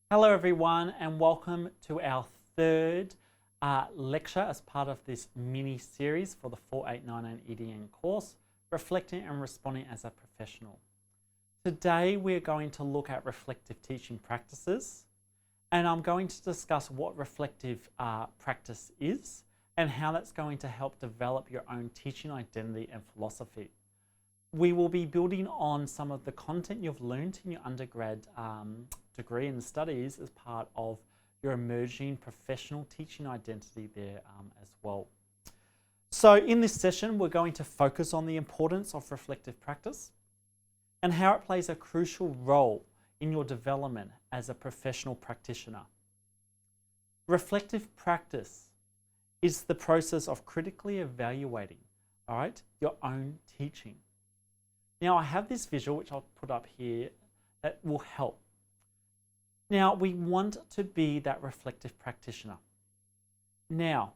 Hello everyone and welcome to our third lecture as part of this mini series for the 4899 EDN course, Reflecting and Responding as a Professional. Today we're going to look at reflective teaching practices, and I'm going to discuss what reflective practice is and how that's going to help develop your own teaching identity and philosophy. We will be building on some of the content you've learned in your undergrad degree and studies as part of your emerging professional teaching identity there as well. So in this session, we're going to focus on the importance of reflective practice and how it plays a crucial role in your development as a professional practitioner. Reflective practice is the process of critically evaluating, your own teaching. Now I have this visual which I'll put up here that will help. Now we want to be that reflective practitioner. Now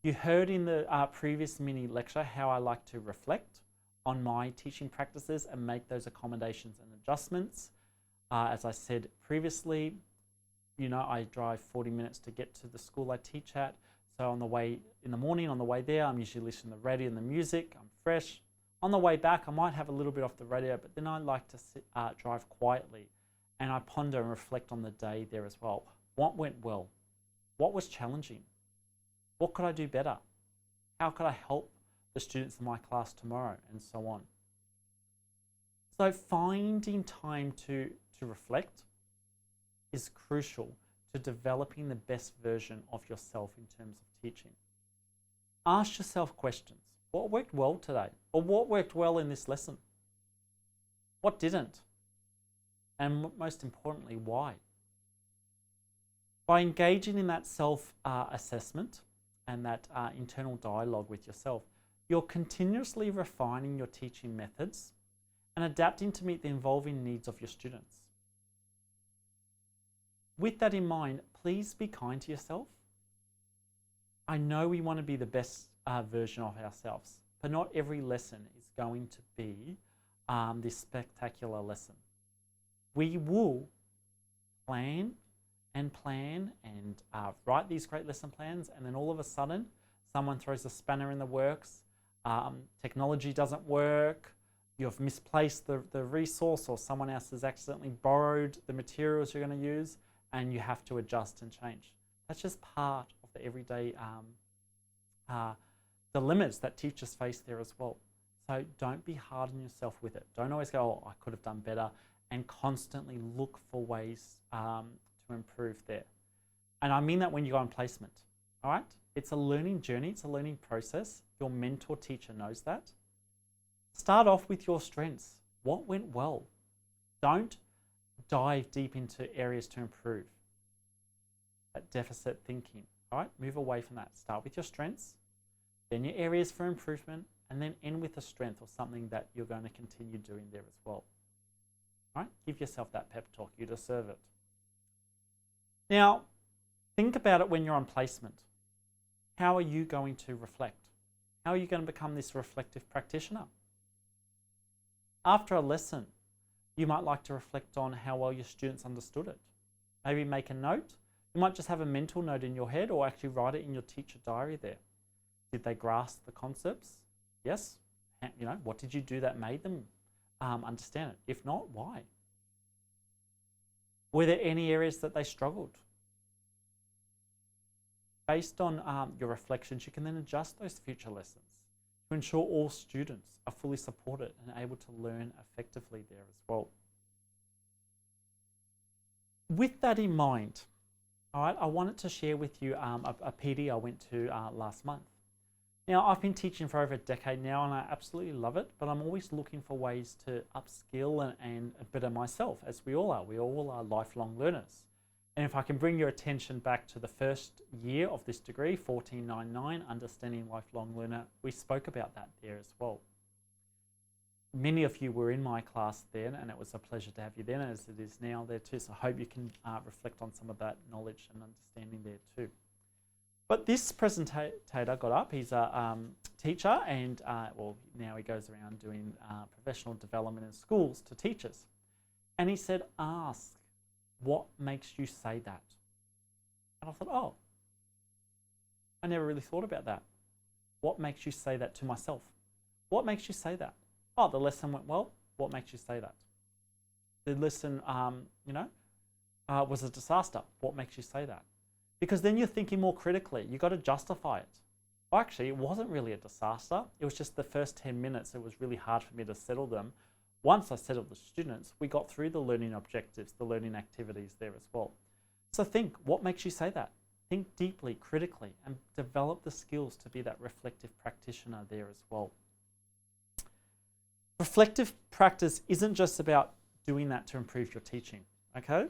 you heard in the previous mini lecture how I like to reflect on my teaching practices and make those accommodations and adjustments. As I said previously, I drive 40 minutes to get to the school I teach at. So on the way in the morning, on the way there, I'm usually listening to the radio and the music. I'm fresh. On the way back, I might have a little bit off the radio, but then I like to drive quietly and I ponder and reflect on the day there as well. What went well? What was challenging? What could I do better? How could I help the students in my class tomorrow? And so on. So finding time to reflect is crucial to developing the best version of yourself in terms of teaching. Ask yourself questions. What worked well today? Or what worked well in this lesson? What didn't? And most importantly, why? By engaging in that self-assessment and that internal dialogue with yourself, you're continuously refining your teaching methods and adapting to meet the evolving needs of your students. With that in mind, please be kind to yourself. I know we want to be the best version of ourselves, but not every lesson is going to be this spectacular lesson. We will plan and write these great lesson plans, and then all of a sudden someone throws a spanner in the works, technology doesn't work, you've misplaced the resource, or someone else has accidentally borrowed the materials you're going to use, and you have to adjust and change. That's just part of the everyday dilemmas that teachers face there as well. So don't be hard on yourself with it. Don't always go, oh, I could have done better, and constantly look for ways to improve there. And I mean that when you go on placement, all right? It's a learning journey, it's a learning process. Your mentor teacher knows that. Start off with your strengths. What went well? Don't dive deep into areas to improve. That deficit thinking, all right? Move away from that. Start with your strengths, then your areas for improvement, and then end with a strength or something that you're going to continue doing there as well. All right? Give yourself that pep talk. You deserve it. Now, think about it when you're on placement. How are you going to reflect? How are you going to become this reflective practitioner? After a lesson, you might like to reflect on how well your students understood it. Maybe make a note. You might just have a mental note in your head, or actually write it in your teacher diary there. Did they grasp the concepts? Yes. What did you do that made them understand it? If not, why? Were there any areas that they struggled? Based on your reflections, you can then adjust those future lessons to ensure all students are fully supported and able to learn effectively there as well. With that in mind, all right, I wanted to share with you a PD I went to last month. Now, I've been teaching for over a decade now, and I absolutely love it, but I'm always looking for ways to upskill and better myself, as we all are. We all are lifelong learners. And if I can bring your attention back to the first year of this degree, 1499, Understanding Lifelong Learner, we spoke about that there as well. Many of you were in my class then, and it was a pleasure to have you then, as it is now there too. So I hope you can reflect on some of that knowledge and understanding there too. But this presentator got up. He's a teacher, and now he goes around doing professional development in schools to teachers. And he said, ask what makes you say that? And I thought, oh, I never really thought about that. What makes you say that to myself? What makes you say that? Oh, the lesson went well. What makes you say that? The lesson, was a disaster. What makes you say that? Because then you're thinking more critically. You've got to justify it. Well, actually, it wasn't really a disaster. It was just the first 10 minutes. It was really hard for me to settle them. Once I settled the students, we got through the learning objectives, the learning activities there as well. So think, what makes you say that? Think deeply, critically, and develop the skills to be that reflective practitioner there as well. Reflective practice isn't just about doing that to improve your teaching, okay?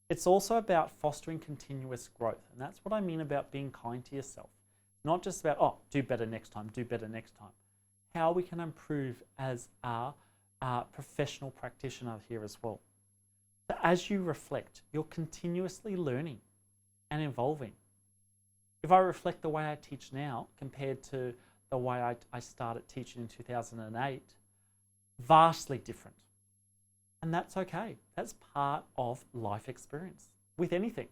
It's also about fostering continuous growth. And that's what I mean about being kind to yourself. Not just about, oh, do better next time, do better next time. How we can improve as a professional practitioner here as well. So as you reflect, you're continuously learning and evolving. If I reflect the way I teach now compared to the way I started teaching in 2008, vastly different. And that's okay. That's part of life experience with anything,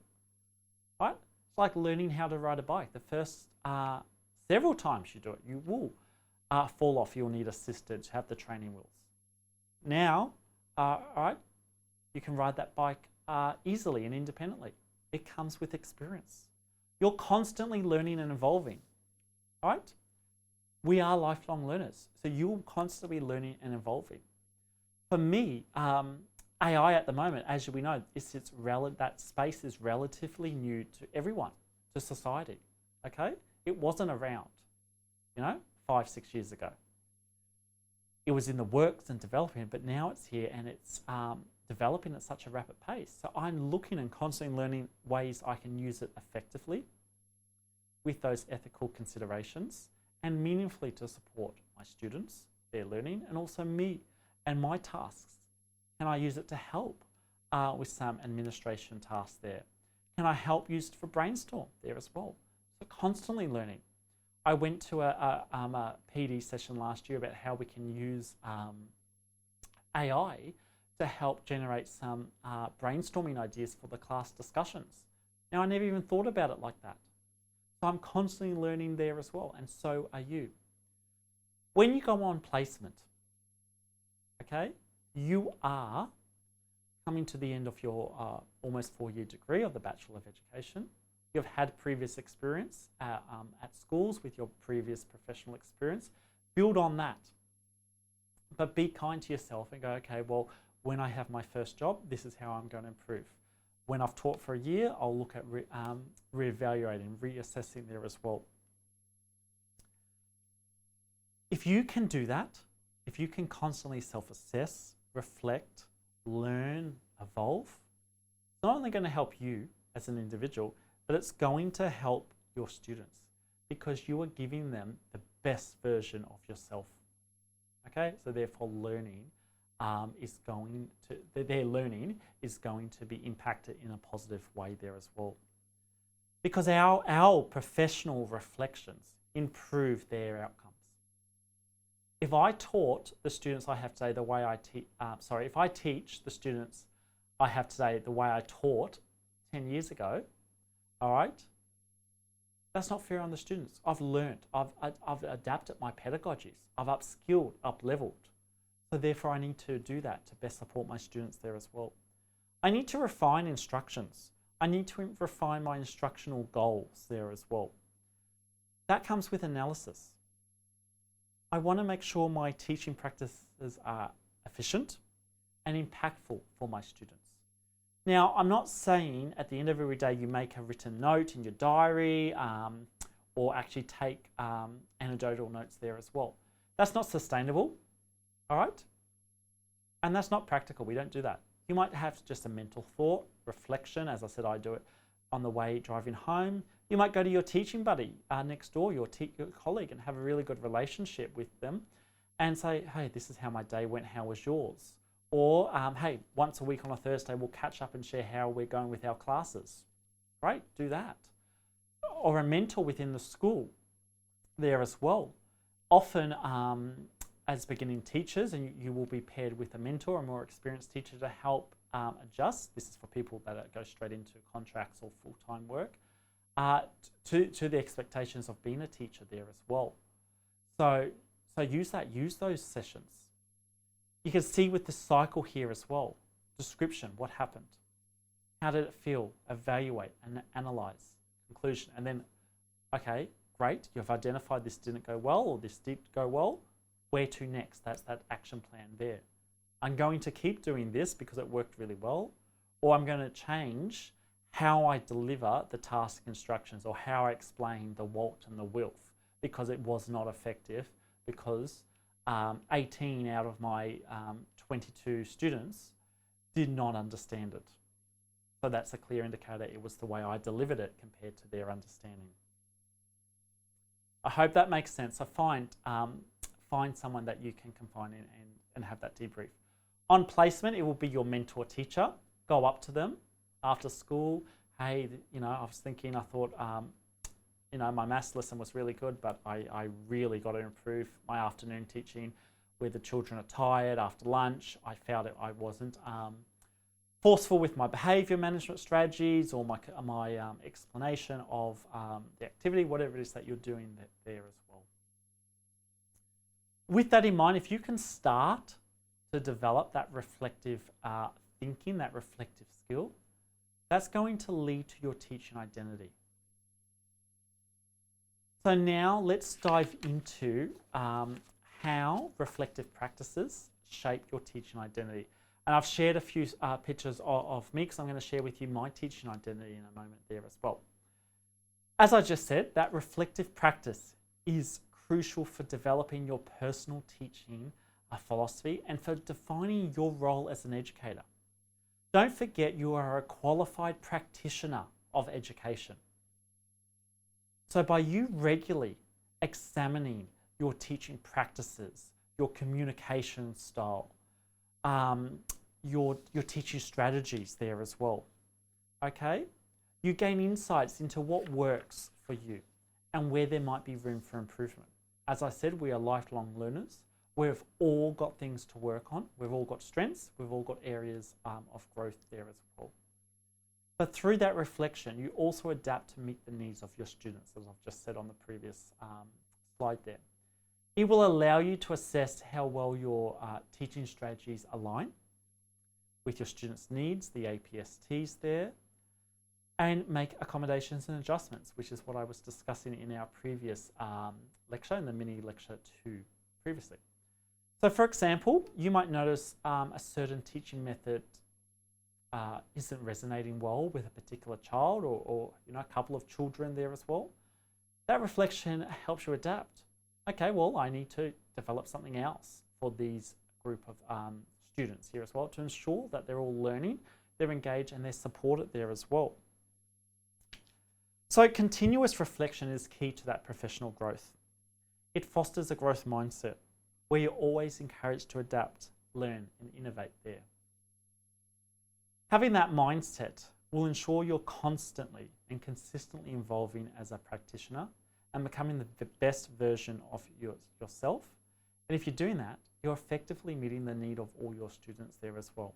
right? It's like learning how to ride a bike. The first several times you do it, you will fall off. You'll need assistance, have the training wheels. Now, right, you can ride that bike easily and independently. It comes with experience. You're constantly learning and evolving, right? We are lifelong learners, so you're constantly learning and evolving. For me, AI at the moment, as we know, that space is relatively new to everyone, to society, okay? It wasn't around, 5-6 years ago. It was in the works and developing, but now it's here and it's developing at such a rapid pace. So I'm looking and constantly learning ways I can use it effectively with those ethical considerations and meaningfully to support my students, their learning, and also me and my tasks. Can I use it to help with some administration tasks there? Can I help use it for brainstorm there as well? So constantly learning. I went to a PD session last year about how we can use AI to help generate some brainstorming ideas for the class discussions. Now, I never even thought about it like that. So I'm constantly learning there as well, and so are you. When you go on placement, okay, you are coming to the end of your almost 4-year degree of the Bachelor of Education. You've had previous experience at schools with your previous professional experience. Build on that. But be kind to yourself and go, okay, well, when I have my first job, this is how I'm going to improve. When I've taught for a year, I'll look at reevaluating, reassessing there as well. If you can do that, if you can constantly self-assess, reflect, learn, evolve, it's not only going to help you as an individual, but it's going to help your students because you are giving them the best version of yourself. Okay, so therefore learning their learning is going to be impacted in a positive way there as well. Because our professional reflections improve their outcomes. If I taught the students I have today the way if I teach the students I have today the way I taught 10 years ago, all right, that's not fair on the students. I've learned, I've adapted my pedagogies, I've upskilled, up-leveled. So therefore I need to do that to best support my students there as well. I need to refine instructions. I need to refine my instructional goals there as well. That comes with analysis. I want to make sure my teaching practices are efficient and impactful for my students. Now, I'm not saying at the end of every day you make a written note in your diary or actually take anecdotal notes there as well. That's not sustainable, all right? And that's not practical. We don't do that. You might have just a mental thought, reflection. As I said, I do it on the way driving home. You might go to your teaching buddy next door, your colleague, and have a really good relationship with them and say, hey, this is how my day went. How was yours? Or, hey, once a week on a Thursday, we'll catch up and share how we're going with our classes. Great, do that. Or a mentor within the school there as well. Often, as beginning teachers, and you will be paired with a mentor, a more experienced teacher to help adjust. This is for people that go straight into contracts or full-time work, to the expectations of being a teacher there as well. So use those sessions. You can see with the cycle here as well. Description, what happened? How did it feel? Evaluate and analyze. Conclusion. And then, okay, great, you've identified this didn't go well or this did go well. Where to next? That's that action plan there. I'm going to keep doing this because it worked really well, or I'm going to change how I deliver the task instructions or how I explain the what and the wilf because it was not effective, because 18 out of my 22 students did not understand it. So that's a clear indicator it was the way I delivered it compared to their understanding. I hope that makes sense. So find someone that you can confine in and have that debrief. On placement, it will be your mentor teacher. Go up to them after school. Hey, I was thinking, I thought, my maths lesson was really good, but I really got to improve my afternoon teaching where the children are tired after lunch. I felt I wasn't forceful with my behaviour management strategies or my explanation of the activity, whatever it is that you're doing there as well. With that in mind, if you can start to develop that reflective thinking, that reflective skill, that's going to lead to your teaching identity. So now let's dive into how reflective practices shape your teaching identity. And I've shared a few pictures of me because I'm going to share with you my teaching identity in a moment there as well. As I just said, that reflective practice is crucial for developing your personal teaching philosophy and for defining your role as an educator. Don't forget you are a qualified practitioner of education. So by you regularly examining your teaching practices, your communication style, your teaching strategies there as well, okay? You gain insights into what works for you and where there might be room for improvement. As I said, we are lifelong learners. We've all got things to work on. We've all got strengths. We've all got areas of growth there as well. But through that reflection, you also adapt to meet the needs of your students, as I've just said on the previous slide there. It will allow you to assess how well your teaching strategies align with your students' needs, the APSTs there, and make accommodations and adjustments, which is what I was discussing in our previous lecture, in the mini lecture 2 previously. So for example, you might notice a certain teaching method isn't resonating well with a particular child or a couple of children there as well. That reflection helps you adapt. Okay, well, I need to develop something else for these group of students here as well to ensure that they're all learning, they're engaged, and they're supported there as well. So continuous reflection is key to that professional growth. It fosters a growth mindset where you're always encouraged to adapt, learn, and innovate there. Having that mindset will ensure you're constantly and consistently evolving as a practitioner and becoming the best version of yourself. And if you're doing that, you're effectively meeting the need of all your students there as well.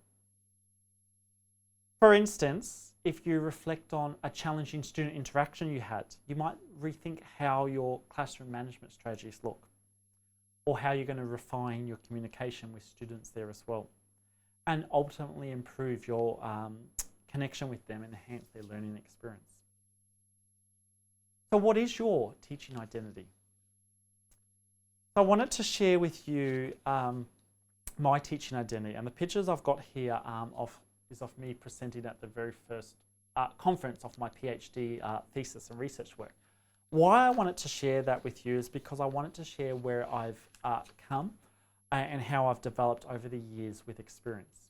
For instance, if you reflect on a challenging student interaction you had, you might rethink how your classroom management strategies look, or how you're going to refine your communication with students there as well, and ultimately improve your connection with them and enhance their learning experience. So what is your teaching identity? So I wanted to share with you my teaching identity, and the pictures I've got here is of me presenting at the very first conference of my PhD thesis and research work. Why I wanted to share that with you is because I wanted to share where I've come and how I've developed over the years with experience.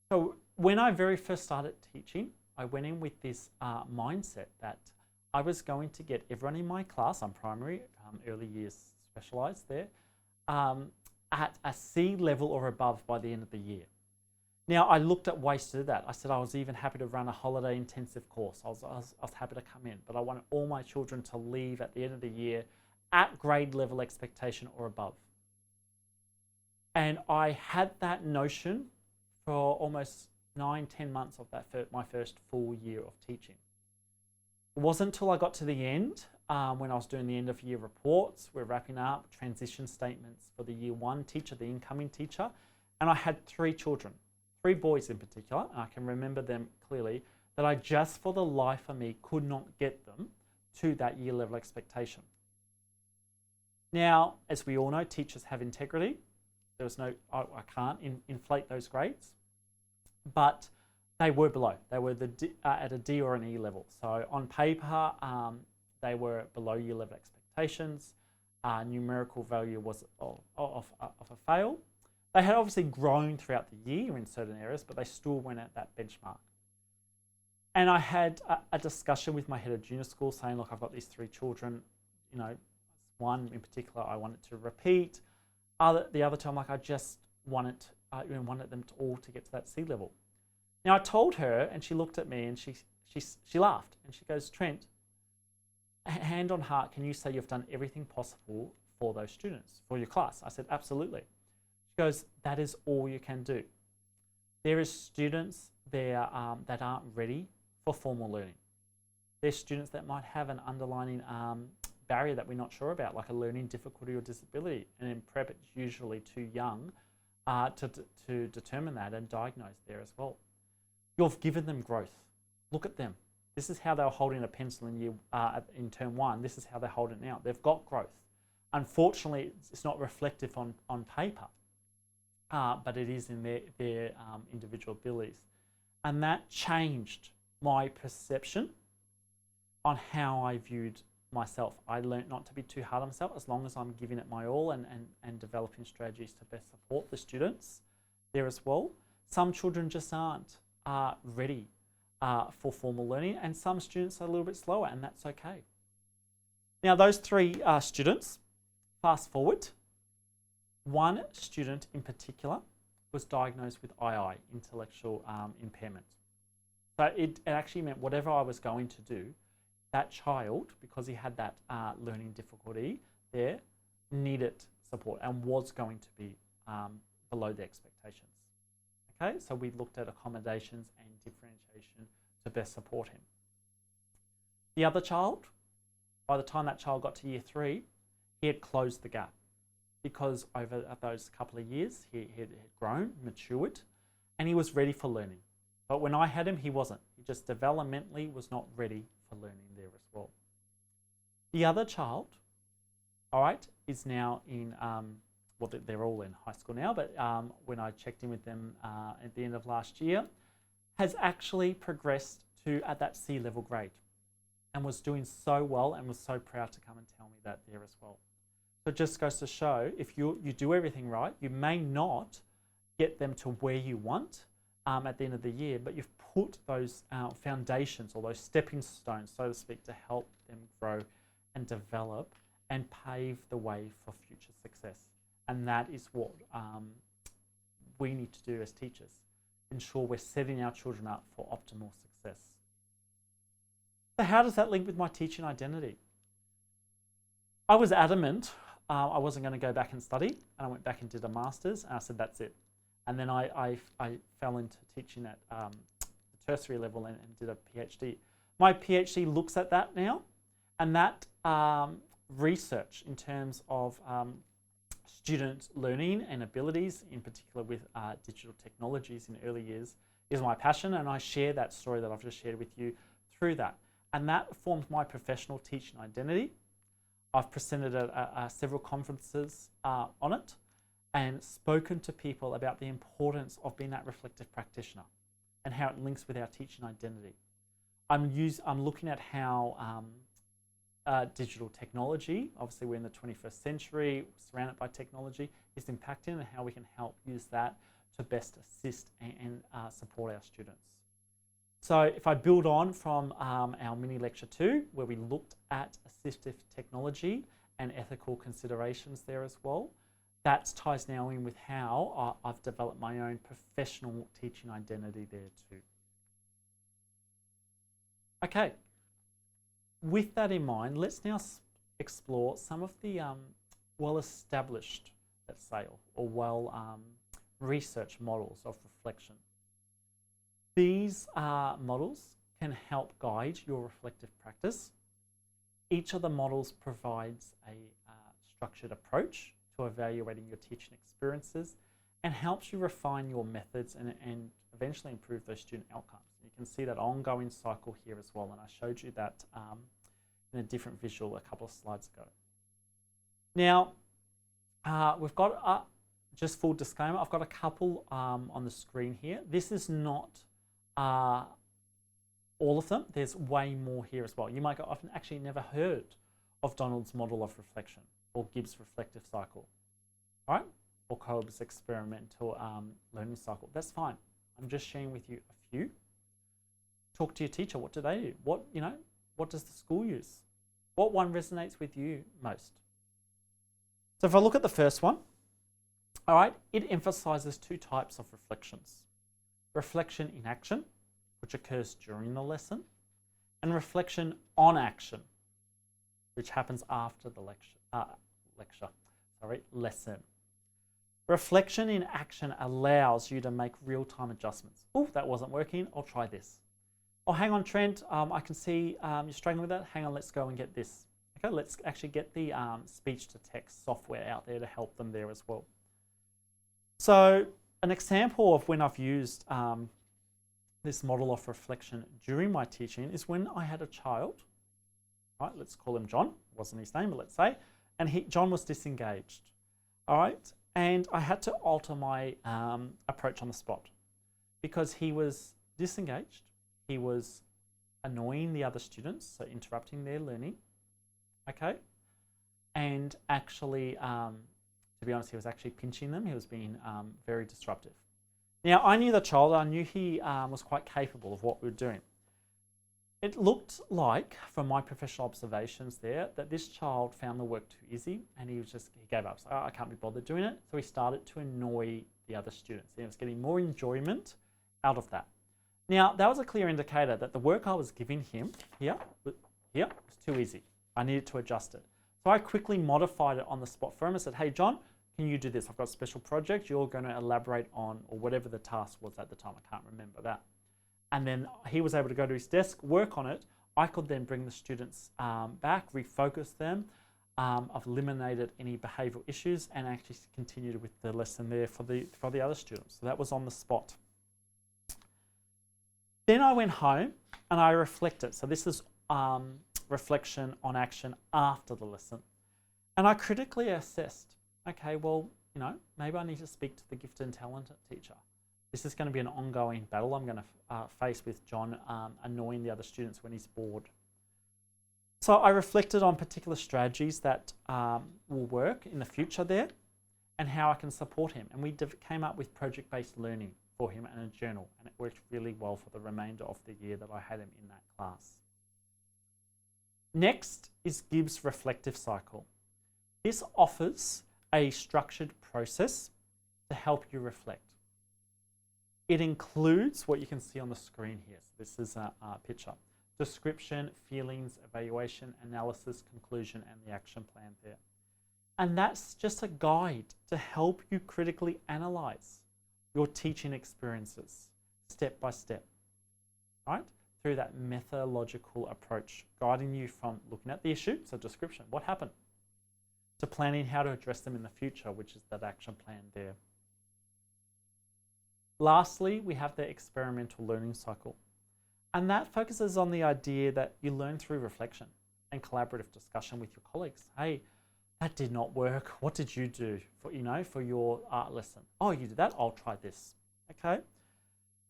So when I very first started teaching, I went in with this mindset that I was going to get everyone in my class, I'm primary, early years specialised there, at a C level or above by the end of the year. Now, I looked at ways to do that. I said I was even happy to run a holiday intensive course. I was happy to come in, but I wanted all my children to leave at the end of the year at grade level expectation or above. And I had that notion for almost 9-10 months of that my first full year of teaching. It wasn't until I got to the end, when I was doing the end of year reports, we're wrapping up, transition statements for the year 1 teacher, the incoming teacher, and I had 3 children, 3 boys in particular, and I can remember them clearly, that I just for the life of me could not get them to that year level expectation. Now, as we all know, teachers have integrity. There was no, I can't inflate those grades, but they were below. They were at a D or an E level. So on paper, they were below year level expectations. Numerical value was of a fail. They had obviously grown throughout the year in certain areas, but they still weren't at that benchmark. And I had a discussion with my head of junior school saying, look, I've got these 3 children, you know, one in particular I wanted to repeat. The other time, like I just wanted them to all to get to that C level. Now I told her, and she looked at me, and she laughed, and she goes, Trent, hand on heart, can you say you've done everything possible for those students, for your class? I said, absolutely. She goes, that is all you can do. There is students there that aren't ready for formal learning. There's students that might have an underlying barrier that we're not sure about, like a learning difficulty or disability. And in prep, it's usually too young to determine that and diagnose there as well. You've given them growth. Look at them. This is how they were holding a pencil in term 1. This is how they hold it now. They've got growth. Unfortunately, it's not reflective on paper, but it is in their individual abilities. And that changed my perception on how I viewed myself. I learned not to be too hard on myself as long as I'm giving it my all and developing strategies to best support the students there as well. Some children just aren't ready for formal learning, and some students are a little bit slower, and that's okay. Now those 3 students, fast forward, one student in particular was diagnosed with II, intellectual impairment. So it actually meant whatever I was going to do, that child, because he had that learning difficulty there, needed support and was going to be below the expectations. Okay, so we looked at accommodations and differentiation to best support him. The other child, by the time that child got to year 3, he had closed the gap because over those couple of years, he had grown, matured, and he was ready for learning. But when I had him, he wasn't. He just developmentally was not ready for learning there as well. The other child, all right, is now in, well, they're all in high school now, but when I checked in with them at the end of last year, has actually progressed to at that C level grade and was doing so well and was so proud to come and tell me that there as well. So it just goes to show, if you do everything right, you may not get them to where you want at the end of the year, but you've put those foundations or those stepping stones, so to speak, to help them grow and develop and pave the way for future success. And that is what we need to do as teachers. Ensure we're setting our children up for optimal success. So how does that link with my teaching identity? I was adamant I wasn't going to go back and study, and I went back and did a master's, and I said that's it. And then I fell into teaching at the tertiary level and did a PhD. My PhD looks at that now, and that research in terms of student learning and abilities, in particular with digital technologies in early years, is my passion, and I share that story that I've just shared with you through that. And that forms my professional teaching identity. I've presented at several conferences on it and spoken to people about the importance of being that reflective practitioner and how it links with our teaching identity. I'm looking at how digital technology, obviously we're in the 21st century, surrounded by technology, is impacting, and how we can help use that to best assist and support our students. So if I build on from our mini lecture 2, where we looked at assistive technology and ethical considerations there as well, that ties now in with how I've developed my own professional teaching identity there too. Okay, with that in mind, let's now explore some of the well-established, let's say, or well researched models of reflection. These models can help guide your reflective practice. Each of the models provides a structured approach to evaluating your teaching experiences and helps you refine your methods and eventually improve those student outcomes. You can see that ongoing cycle here as well, and I showed you that in a different visual a couple of slides ago. Now, we've got, just full disclaimer, I've got a couple on the screen here. This is not all of them. There's way more here as well. You might go, I've actually never heard of Donald's model of reflection or Gibbs' reflective cycle, all right? Or Kolb's experiential learning cycle. That's fine. I'm just sharing with you a few. Talk to your teacher. What do they do? What does the school use? What one resonates with you most? So if I look at the first one, all right, it emphasizes two types of reflections. Reflection in action, which occurs during the lesson, and reflection on action, which happens after the lesson. Reflection in action allows you to make real-time adjustments. Oh, that wasn't working. I'll try this. Oh, hang on, Trent. I can see you're struggling with that. Hang on, let's go and get this. Okay, let's actually get the speech-to-text software out there to help them there as well. So an example of when I've used this model of reflection during my teaching is when I had a child, right, let's call him John, wasn't his name, but let's say, and John was disengaged, all right, and I had to alter my approach on the spot because he was disengaged, he was annoying the other students, so interrupting their learning, okay, and actually, to be honest, he was actually pinching them, he was being very disruptive. Now, I knew the child, I knew he was quite capable of what we were doing. It looked like, from my professional observations there, that this child found the work too easy and he gave up. So, I can't be bothered doing it. So he started to annoy the other students. He was getting more enjoyment out of that. Now, that was a clear indicator that the work I was giving him here was too easy. I needed to adjust it. So I quickly modified it on the spot for him and said, hey, John, can you do this? I've got a special project you're going to elaborate on, or whatever the task was at the time. I can't remember that. And then he was able to go to his desk, work on it. I could then bring the students back, refocus them. I've eliminated any behavioural issues and actually continued with the lesson there for the other students. So that was on the spot. Then I went home and I reflected. So this is reflection on action after the lesson. And I critically assessed, okay, well, maybe I need to speak to the gifted and talented teacher. This is going to be an ongoing battle I'm going to face with John annoying the other students when he's bored. So I reflected on particular strategies that will work in the future there and how I can support him. And we came up with project-based learning for him and a journal, and it worked really well for the remainder of the year that I had him in that class. Next is Gibbs' reflective cycle. This offers a structured process to help you reflect. It includes what you can see on the screen here. So this is a picture. Description, feelings, evaluation, analysis, conclusion, and the action plan there. And that's just a guide to help you critically analyze your teaching experiences step by step, right? Through that methodological approach, guiding you from looking at the issue, so description, what happened, to planning how to address them in the future, which is that action plan there. Lastly, we have the experiential learning cycle. And that focuses on the idea that you learn through reflection and collaborative discussion with your colleagues. Hey, that did not work. What did you do for your art lesson? Oh, you did that? I'll try this. Okay.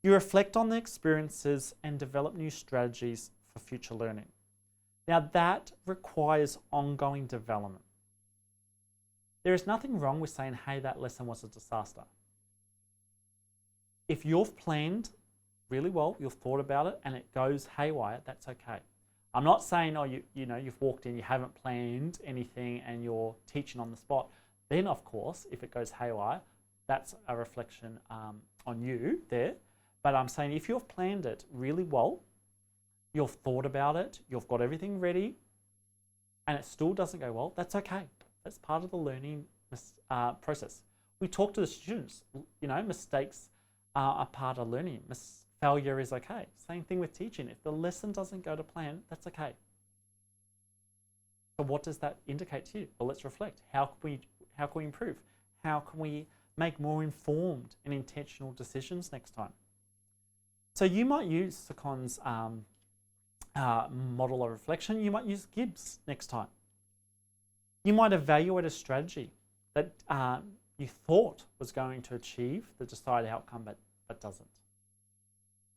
You reflect on the experiences and develop new strategies for future learning. Now that requires ongoing development. There is nothing wrong with saying, hey, that lesson was a disaster. If you've planned really well, you've thought about it, and it goes haywire, that's okay. I'm not saying, oh, you've walked in, you haven't planned anything, and you're teaching on the spot. Then, of course, if it goes haywire, that's a reflection on you there. But I'm saying if you've planned it really well, you've thought about it, you've got everything ready, and it still doesn't go well, that's okay. That's part of the learning process. We talk to the students, mistakes are part of learning. failure is okay. Same thing with teaching. If the lesson doesn't go to plan, that's okay. So what does that indicate to you? Well, let's reflect. How can we improve? How can we make more informed and intentional decisions next time? So you might use Secon's model of reflection. You might use Gibbs next time. You might evaluate a strategy that you thought was going to achieve the desired outcome, but doesn't.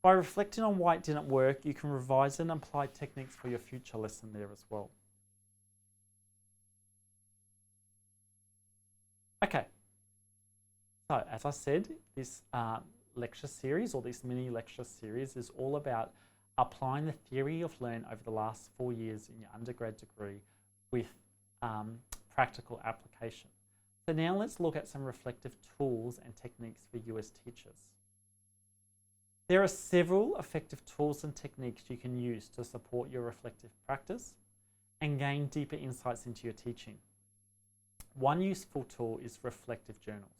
By reflecting on why it didn't work, you can revise and apply techniques for your future lesson there as well. Okay, so as I said, this lecture series, or this mini lecture series, is all about applying the theory of learn over the last 4 years in your undergrad degree with practical application. So now let's look at some reflective tools and techniques for you as teachers. There are several effective tools and techniques you can use to support your reflective practice and gain deeper insights into your teaching. One useful tool is reflective journals.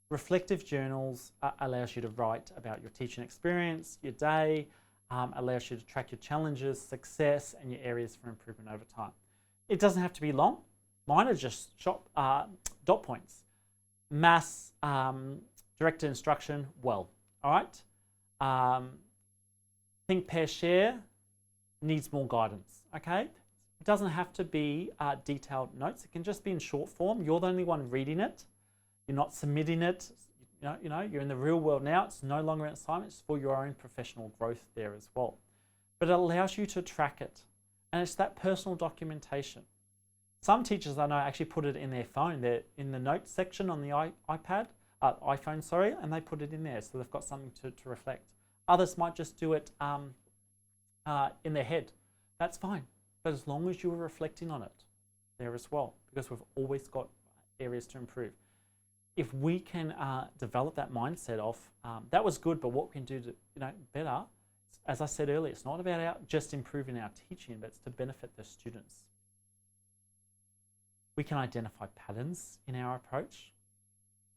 Reflective journals allows you to write about your teaching experience, your day, allows you to track your challenges, success, and your areas for improvement over time. It doesn't have to be long. Mine are just dot points. Maths, directed instruction, well, all right? Think, pair, share, needs more guidance, okay? It doesn't have to be detailed notes. It can just be in short form. You're the only one reading it. You're not submitting it. You know, you're in the real world now. It's no longer an assignment. It's for your own professional growth there as well. But it allows you to track it. And it's that personal documentation. Some teachers I know actually put it in their phone. They're in the notes section on the iPhone, sorry, and they put it in there. So they've got something to reflect. Others might just do it in their head. That's fine. But as long as you're reflecting on it there as well, because we've always got areas to improve. If we can develop that mindset of that was good, but what we can do to better, as I said earlier, it's not about just improving our teaching, but it's to benefit the students. We can identify patterns in our approach,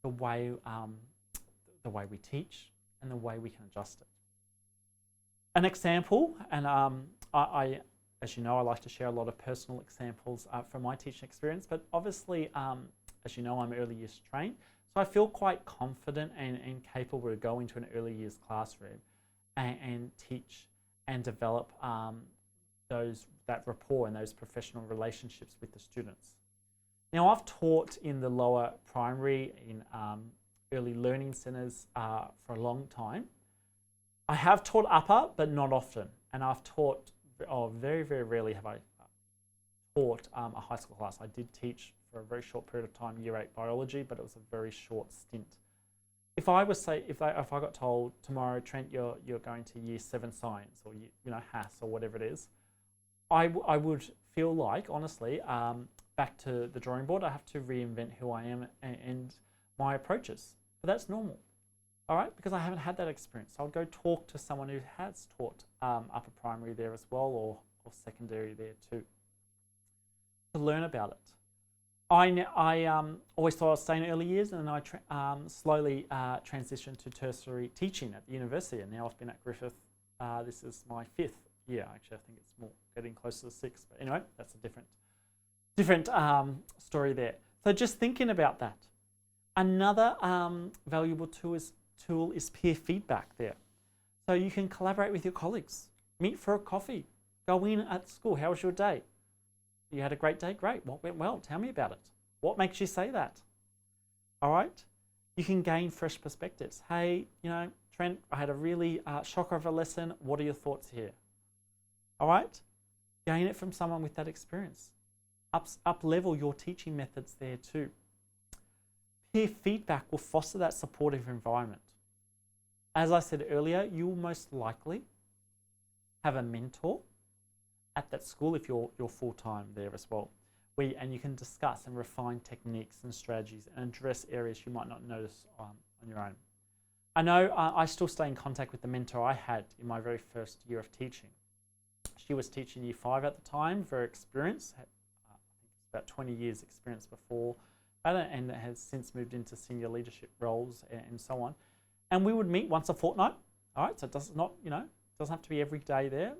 the way we teach, and the way we can adjust it. An example, and as you know, I like to share a lot of personal examples from my teaching experience, but obviously, as you know, I'm early years trained, so I feel quite confident and capable to go into an early years classroom and teach and develop that rapport and those professional relationships with the students. Now, I've taught in the lower primary, in early learning centres for a long time. I have taught upper, but not often, and I've taught, very, very rarely have I taught a high school class. I did teach for a very short period of time, Year 8 biology, but it was a very short stint. If I got told tomorrow, Trent, you're going to Year 7 science, or HAS or whatever it is, I would feel like, honestly, back to the drawing board. I have to reinvent who I am and my approaches. But that's normal, all right? Because I haven't had that experience. So I'll go talk to someone who has taught upper primary there as well, or secondary there too, to learn about it. I always thought I was staying in early years, and then I slowly transitioned to tertiary teaching at the university, and now I've been at Griffith. This is my 5th year. Actually, I think it's more getting closer to 6. But anyway, that's a different story there. So just thinking about that. Another valuable tool is peer feedback there. So you can collaborate with your colleagues, meet for a coffee, go in at school. How was your day? You had a great day? Great. What went well? Tell me about it. What makes you say that? All right. You can gain fresh perspectives. Hey, Trent, I had a really shocker of a lesson. What are your thoughts here? All right. Gain it from someone with that experience. Up level your teaching methods there too. Peer feedback will foster that supportive environment. As I said earlier, you will most likely have a mentor at that school if you're full-time there as well, and you can discuss and refine techniques and strategies and address areas you might not notice on your own. I know I still stay in contact with the mentor I had in my very first year of teaching. She was teaching Year 5 at the time, very experienced, about 20 years experience before that, and has since moved into senior leadership roles and so on. And we would meet once a fortnight. All right, so it doesn't have to be every day there.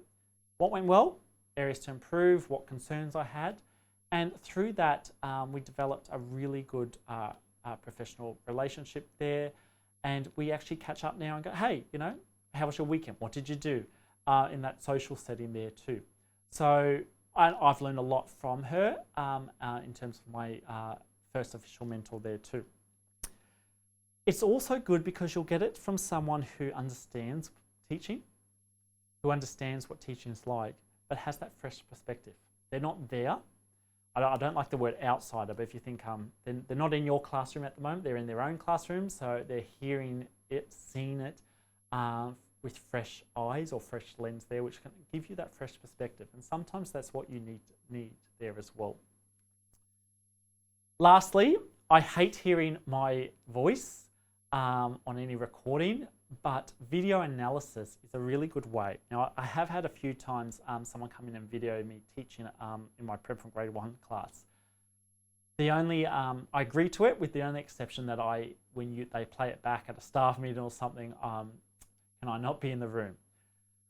What went well? Areas to improve, what concerns I had. And through that, we developed a really good professional relationship there. And we actually catch up now and go, hey, how was your weekend? What did you do? In that social setting there too. So I've learned a lot from her in terms of my first official mentor there too. It's also good because you'll get it from someone who understands teaching, who understands what teaching is like, but has that fresh perspective. They're not there. I don't like the word outsider, but if you think they're not in your classroom at the moment, they're in their own classroom, so they're hearing it, seeing it with fresh eyes or fresh lens there, which can give you that fresh perspective. And sometimes that's what you need there as well. Lastly, I hate hearing my voice on any recording, but video analysis is a really good way. Now, I have had a few times someone come in and video me teaching in my Prep from Grade 1 class. The only, I agree to it with the only exception that when they play it back at a staff meeting or something, can I not be in the room?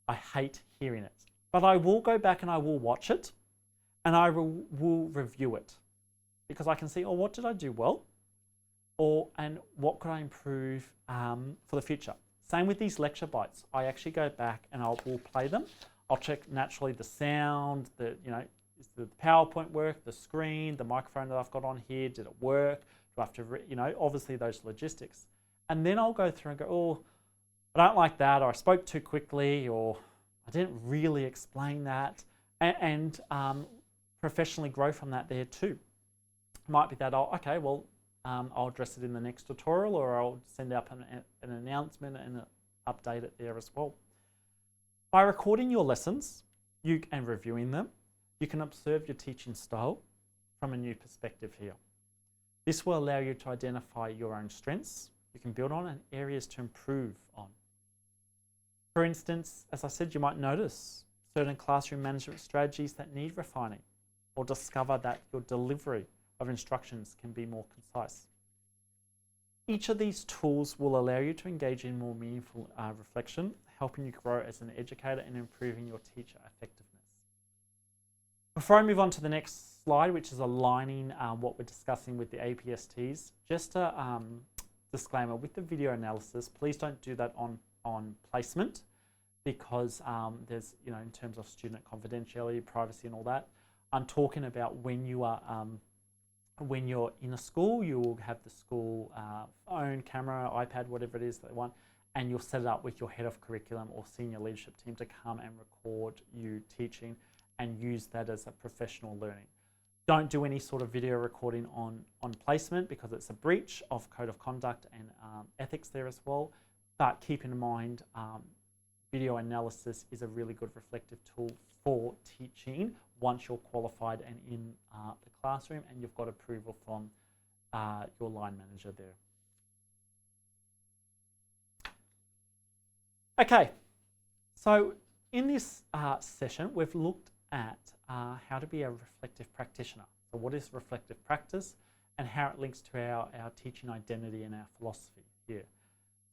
I hate hearing it. But I will go back and I will watch it and I will review it because I can see, oh, what did I do well? And what could I improve for the future? Same with these lecture bites. I actually go back and will play them. I'll check naturally the sound, is the PowerPoint work, the screen, the microphone that I've got on here, did it work? Do I have to, obviously those logistics. And then I'll go through and go, oh, I don't like that, or I spoke too quickly, or I didn't really explain that, and professionally grow from that there too. It might be that, I'll address it in the next tutorial, or I'll send out an announcement and update it there as well. By recording your lessons and reviewing them, you can observe your teaching style from a new perspective here. This will allow you to identify your own strengths you can build on and areas to improve on. For instance, as I said, you might notice certain classroom management strategies that need refining, or discover that your delivery of instructions can be more concise. Each of these tools will allow you to engage in more meaningful reflection, helping you grow as an educator and improving your teacher effectiveness. Before I move on to the next slide, which is aligning what we're discussing with the APSTs, just a disclaimer, with the video analysis, please don't do that on placement because there's, in terms of student confidentiality, privacy and all that. I'm talking about when you are when you're in a school, you will have the school phone, camera, iPad, whatever it is they want, and you'll set it up with your head of curriculum or senior leadership team to come and record you teaching and use that as a professional learning. Don't do any sort of video recording on placement because it's a breach of code of conduct and ethics there as well. But keep in mind, video analysis is a really good reflective tool for teaching once you're qualified and in the classroom and you've got approval from your line manager there. Okay, so in this session, we've looked at how to be a reflective practitioner. So what is reflective practice and how it links to our teaching identity and our philosophy here.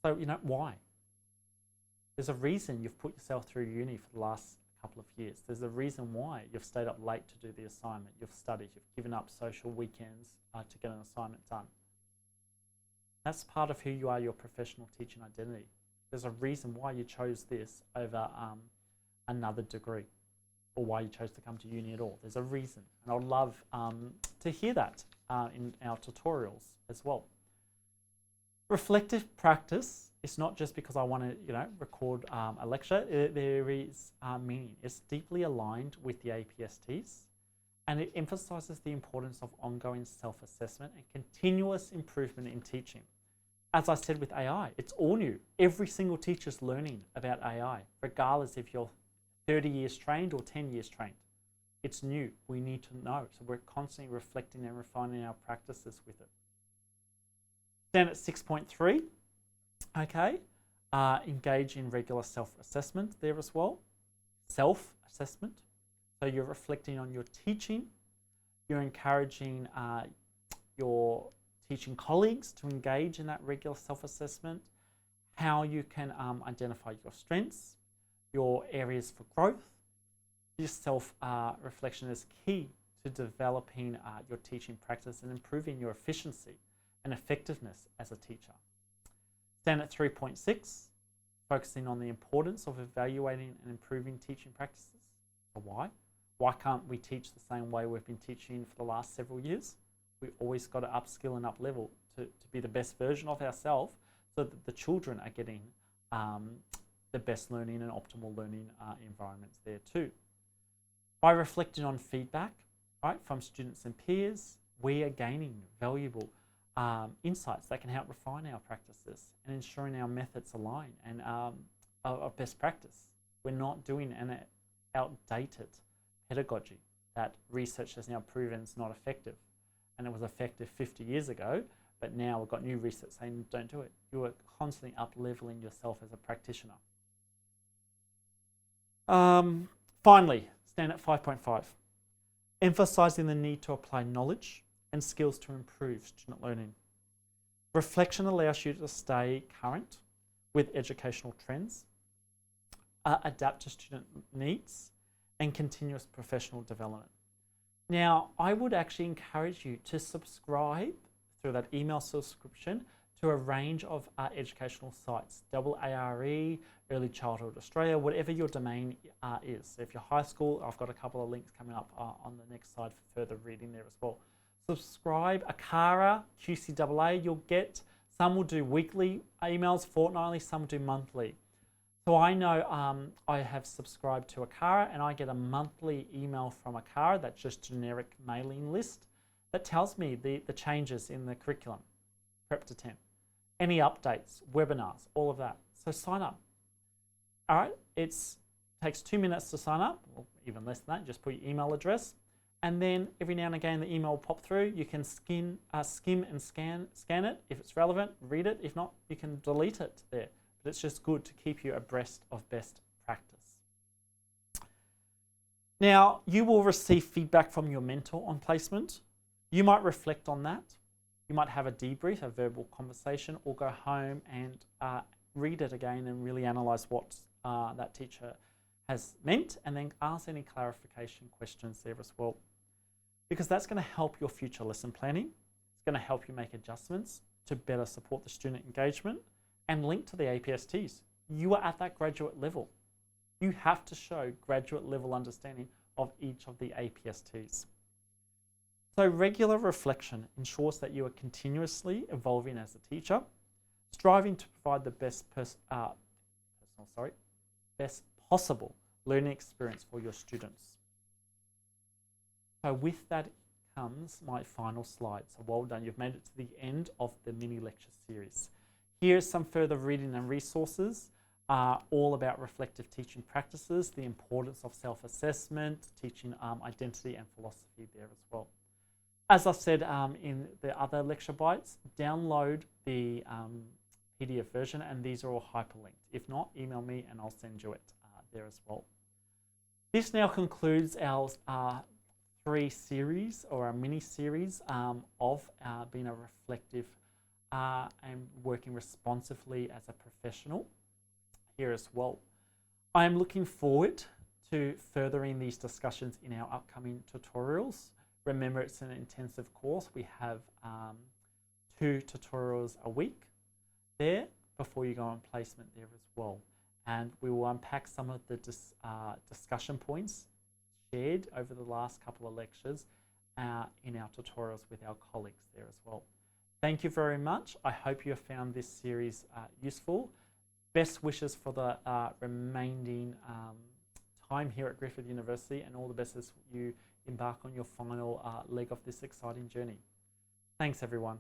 So, why? There's a reason you've put yourself through uni for the last couple of years. There's a reason why you've stayed up late to do the assignment. You've studied, you've given up social weekends to get an assignment done. That's part of who you are, your professional teaching identity. There's a reason why you chose this over another degree or why you chose to come to uni at all. There's a reason. And I'd love to hear that in our tutorials as well. Reflective practice is not just because I want to, record a lecture. There is meaning. It's deeply aligned with the APSTs, and it emphasizes the importance of ongoing self-assessment and continuous improvement in teaching. As I said with AI, it's all new. Every single teacher's learning about AI, regardless if you're 30 years trained or 10 years trained. It's new. We need to know. So we're constantly reflecting and refining our practices with it. Then at 6.3, okay, engage in regular self-assessment there as well. Self-assessment. So you're reflecting on your teaching. You're encouraging your teaching colleagues to engage in that regular self-assessment. how you can identify your strengths, your areas for growth. This self-reflection is key to developing your teaching practice and improving your efficiency and effectiveness as a teacher. Standard 3.6, focusing on the importance of evaluating and improving teaching practices. So why? Why can't we teach the same way we've been teaching for the last several years? We always got to upskill and up-level to be the best version of ourselves so that the children are getting the best learning and optimal learning environments there too. By reflecting on feedback, right, from students and peers, we are gaining valuable insights that can help refine our practices and ensuring our methods align and are best practice. We're not doing an outdated pedagogy that research has now proven is not effective. And it was effective 50 years ago, but now we've got new research saying don't do it. You are constantly up-leveling yourself as a practitioner. Finally, standard 5.5, emphasizing the need to apply knowledge and skills to improve student learning. Reflection allows you to stay current with educational trends, adapt to student needs, and continuous professional development. Now, I would actually encourage you to subscribe through that email subscription to a range of educational sites, AARE, Early Childhood Australia, whatever your domain is. So if you're high school, I've got a couple of links coming up on the next slide for further reading there as well. Subscribe, ACARA, QCAA, you'll get, some will do weekly emails, fortnightly, some do monthly. So I know I have subscribed to ACARA and I get a monthly email from ACARA, that's just generic mailing list, that tells me the changes in the curriculum, Prep to 10, any updates, webinars, all of that. So sign up. All right, it takes 2 minutes to sign up, or even less than that, just put your email address. And then every now and again, the email will pop through. You can skim and scan it. If it's relevant, read it. If not, you can delete it there. But it's just good to keep you abreast of best practice. Now, you will receive feedback from your mentor on placement. You might reflect on that. You might have a debrief, a verbal conversation, or go home and read it again and really analyse what that teacher has meant, and then ask any clarification questions there as well. Because that's going to help your future lesson planning. It's going to help you make adjustments to better support the student engagement and link to the APSTs. You are at that graduate level. You have to show graduate level understanding of each of the APSTs. So regular reflection ensures that you are continuously evolving as a teacher, striving to provide the best possible learning experience for your students. So with that comes my final slide. So well done, you've made it to the end of the mini lecture series. Here's some further reading and resources, all about reflective teaching practices, the importance of self-assessment, teaching identity and philosophy there as well. As I said in the other lecture bites, download the PDF version, and these are all hyperlinked. If not, email me and I'll send you it there as well. This now concludes our 3 series, or a mini series of being a reflective and working responsively as a professional here as well. I am looking forward to furthering these discussions in our upcoming tutorials. Remember, it's an intensive course. We have 2 tutorials a week there before you go on placement there as well. And we will unpack some of the discussion points shared over the last couple of lectures in our tutorials with our colleagues there as well. Thank you very much. I hope you have found this series useful. Best wishes for the remaining time here at Griffith University, and all the best as you embark on your final leg of this exciting journey. Thanks, everyone.